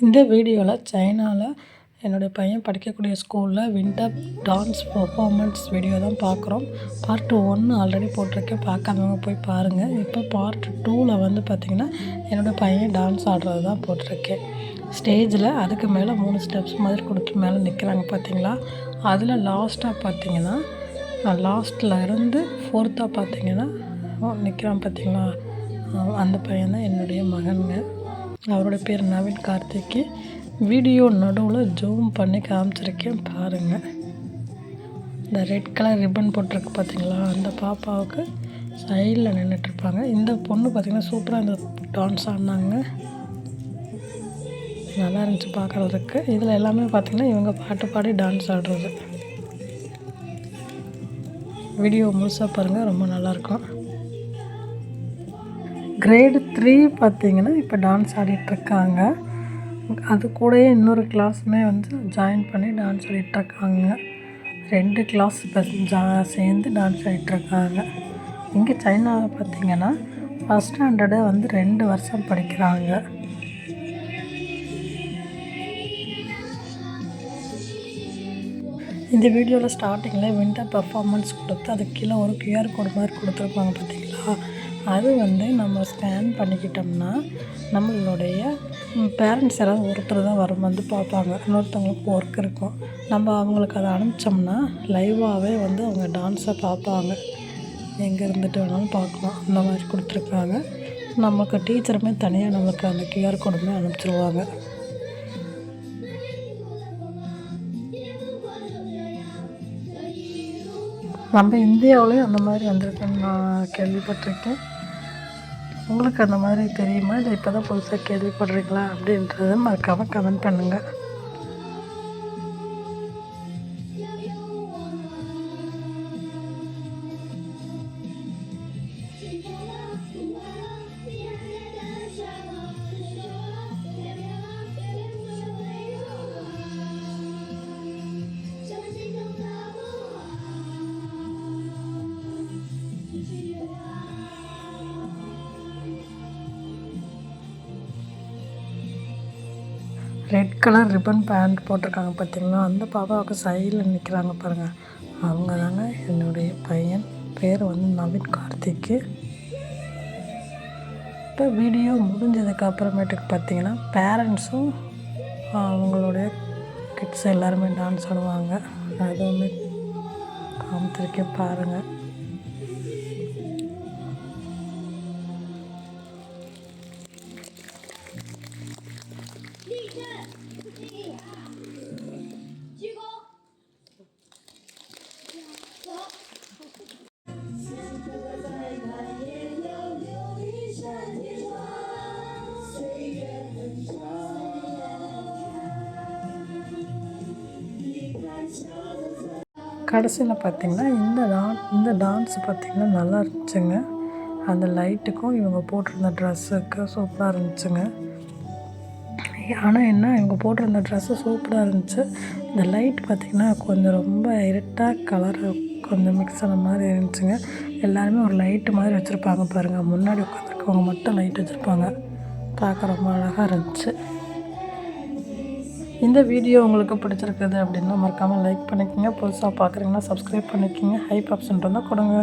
இந்த வீடியோவில் சைனாவில் என்னுடைய பையன் படிக்கக்கூடிய ஸ்கூலில் வின்டர் டான்ஸ் பர்ஃபார்மன்ஸ் வீடியோ தான் பார்க்குறோம். பார்ட் 1 ஆல்ரெடி போட்டிருக்கேன், பார்க்காதவங்க போய் பாருங்கள். இப்போ பார்ட் 2ல் வந்து பார்த்திங்கன்னா என்னோடய பையன் டான்ஸ் ஆடுறது தான் போட்டிருக்கேன். ஸ்டேஜில் அதுக்கு மேலே 3 ஸ்டெப்ஸ் மாதிரி கொடுத்து மேலே நிற்கிறாங்க பார்த்திங்களா. அதில் லாஸ்ட்டாக பார்த்திங்கன்னா லாஸ்ட்டில் இருந்து 4th பார்த்திங்கன்னா நிற்கிறான் பார்த்திங்களா. அந்த பையன் தான் என்னுடைய மகனுங்க. அவரோட பேர் நவீன் கார்த்திக்கு. வீடியோ நடுவில் ஜூம் பண்ணி காமிச்சிருக்கேன் பாருங்கள். இந்த ரெட் கலர் ரிப்பன் போட்டிருக்கு பார்த்தீங்களா, அந்த பாப்பாவுக்கு சைடில் நின்றுட்டுருப்பாங்க. இந்த பொண்ணு பார்த்திங்கன்னா சூப்பராக இந்த டான்ஸ் ஆடினாங்க, நல்லா இருந்துச்சு பார்க்குறதுக்கு. இதில் எல்லாமே பார்த்திங்கன்னா இவங்க பாட்டு பாடி டான்ஸ் ஆடுறது. வீடியோ முழுசாக பாருங்கள், ரொம்ப நல்லாயிருக்கும். கிரேடு 3 பார்த்திங்கன்னா இப்போ டான்ஸ் ஆடிட்டுருக்காங்க. அது கூடயே இன்னொரு கிளாஸுமே வந்து ஜாயின் பண்ணி டான்ஸ் ஆடிட்டுருக்காங்க. 2 கிளாஸ் இப்போ சேர்ந்து டான்ஸ் ஆடிட்டுருக்காங்க. இங்கே சைனாவில் பார்த்திங்கன்னா ஃபஸ்ட் ஸ்டாண்டர்டு வந்து 2 வருஷம் படிக்கிறாங்க. இந்த வீடியோவில் ஸ்டார்டிங்கில் வின்டர் பர்ஃபார்மன்ஸ் கொடுத்து அதுக்கு கீழே ஒரு QR கோடு மாதிரி கொடுத்துருப்பாங்க பார்த்திங்களா. அது வந்து நம்ம ஸ்கேன் பண்ணிக்கிட்டோம்னா நம்மளுடைய பேரண்ட்ஸ் யாராவது ஒருத்தர் தான் வந்து பார்ப்பாங்க. இன்னொருத்தவங்களுக்கு ஒர்க் இருக்கும். நம்ம அவங்களுக்கு அதை அனுப்பிச்சோம்னா லைவாகவே வந்து அவங்க டான்ஸை பார்ப்பாங்க. எங்கே இருந்துட்டு வேணாலும் பார்க்கலாம். அந்த மாதிரி கொடுத்துருக்காங்க. நமக்கு டீச்சருமே தனியாக நம்மளுக்கு அந்த QR கோடுமே அனுப்பிச்சிருவாங்க. நம்ம இந்தியாவிலேயும் அந்த மாதிரி வந்திருக்குன்னு நான் கேள்விப்பட்டிருக்கேன். உங்களுக்கு அந்த மாதிரி தெரியுமா, இல்லை இப்போ தான் புதுசாக கேள்விப்படுறீங்களா அப்படின்றத மறக்காமல் கமெண்ட் பண்ணுங்கள். ரெட் கலர் ரிப்பன் பேண்ட் போட்டிருக்காங்க பார்த்திங்களா. அந்த பாப்பாவுக்கு சைடில் நிற்கிறாங்க பாருங்கள், அவங்க தாங்க என்னுடைய பையன். பேர் வந்து நவீன் கார்த்திக்கு. இப்போ வீடியோ முடிஞ்சதுக்கு அப்புறமேட்டுக்கு பார்த்திங்கன்னா பேரண்ட்ஸும் அவங்களுடைய கிட்ஸ் எல்லாருமே டான்ஸ் ஆடுவாங்க. அதுவுமே காமிச்சிருக்கேன் பாருங்கள். கடைசியில் பார்த்திங்கன்னா இந்த டான்ஸ் பார்த்திங்கன்னா நல்லா இருந்துச்சுங்க. அந்த லைட்டுக்கும் இவங்க போட்டிருந்த ட்ரெஸ்ஸுக்கு சூப்பராக இருந்துச்சுங்க. ஆனால் என்ன, இவங்க போட்டிருந்த ட்ரெஸ்ஸு சூப்பராக இருந்துச்சு. இந்த லைட் பார்த்திங்கன்னா கொஞ்சம் ரொம்ப இருட்டாக கலர் கொஞ்சம் மிக்ஸ் ஆன மாதிரி இருந்துச்சுங்க. எல்லாருமே ஒரு லைட்டு மாதிரி வச்சுருப்பாங்க பாருங்கள். முன்னாடி உட்காந்துருக்கவங்க மட்டும் லைட் வச்சுருப்பாங்க. பார்க்க ரொம்ப அழகாக இருந்துச்சு. இந்த வீடியோ உங்களுக்கு பிடிச்சிருக்குது அப்படின்னா மறக்காமல் லைக் பண்ணிக்கோங்க. புதுசாக பார்க்குறீங்கன்னா சப்ஸ்கிரைப் பண்ணிக்கோங்க. ஹைப் ஆப்ஷன் இருந்தால் கொடுங்க.